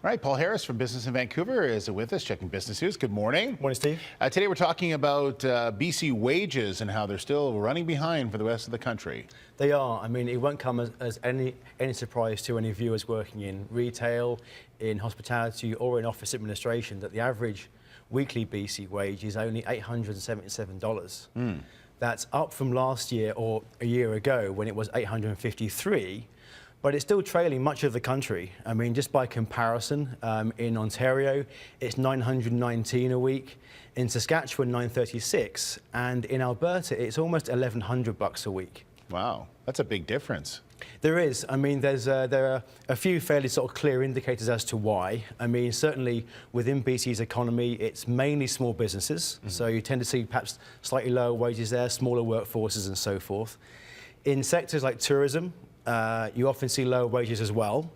All right, Paul Harris from Business in Vancouver is with us, checking business news. Good morning. Morning, Steve. Today we're talking about BC wages and how they're still running behind for the rest of the country. They are. I mean, it won't come as any surprise to any viewers working in retail, in hospitality, or in office administration that the average weekly BC wage is only $877. That's up from last year or a year ago when it was $853. But it's still trailing much of the country. I mean, just by comparison, in Ontario, it's $919 a week. In Saskatchewan, $936, and in Alberta, it's almost $1,100 a week. Wow, that's a big difference. There is. I mean, there are a few fairly sort of clear indicators as to why. I mean, certainly within BC's economy, it's mainly small businesses. So you tend to see perhaps slightly lower wages there, smaller workforces and so forth. In sectors like tourism, you often see lower wages as well.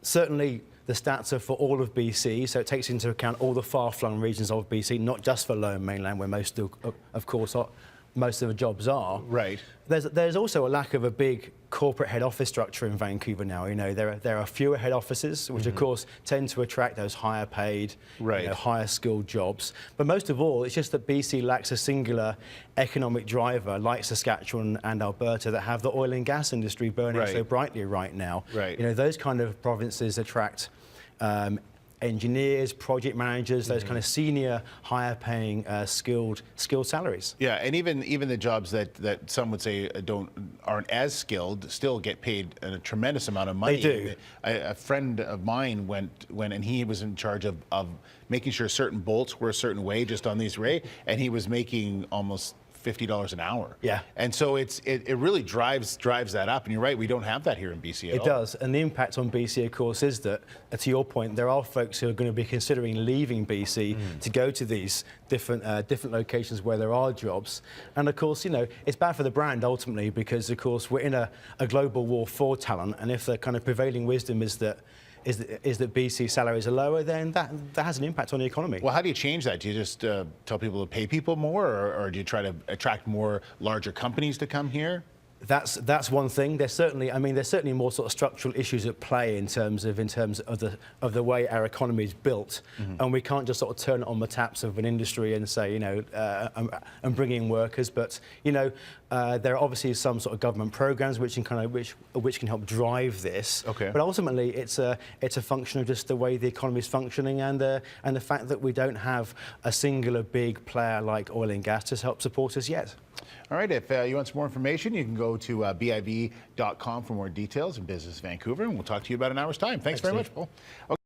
Certainly, the stats are for all of BC, so it takes into account all the far-flung regions of BC, not just for Lower Mainland, where most of the jobs are. Right. There's also a lack of a big corporate head office structure in Vancouver now. You know, there are fewer head offices, which of course tend to attract those higher paid, higher skilled jobs. But most of all, it's just that BC lacks a singular economic driver like Saskatchewan and Alberta that have the oil and gas industry burning so brightly right now. You know, those kind of provinces attract engineers, project managers, those kind of senior, higher-paying, skilled salaries. Yeah, and even the jobs that some would say aren't as skilled still get paid a tremendous amount of money. They do. A friend of mine went and he was in charge of making sure certain bolts were a certain way just on these array, and he was making almost $50 an hour. Yeah. And so it really drives that up. And you're right, we don't have that here in BC at all. It does. And the impact on BC, of course, is that, to your point, there are folks who are going to be considering leaving BC to go to these different locations where there are jobs. And of course, you know, it's bad for the brand ultimately because, of course, we're in a global war for talent. And if the kind of prevailing wisdom is that BC salaries are lower, then that has an impact on the economy. Well, how do you change that? Do you just tell people to pay people more, or do you try to attract more larger companies to come here? That's one thing. There's certainly more sort of structural issues at play in terms of the way our economy is built, and we can't just sort of turn it on the taps of an industry and say, you know, and bring in workers. But you know, there are obviously some sort of government programs which can help drive this. Okay. But ultimately, it's a function of just the way the economy is functioning and the fact that we don't have a singular big player like oil and gas to help support us yet. All right, if you want some more information, you can go to BIV.com for more details in Business Vancouver, and we'll talk to you about an hour's time. Thanks very much, Paul. Okay.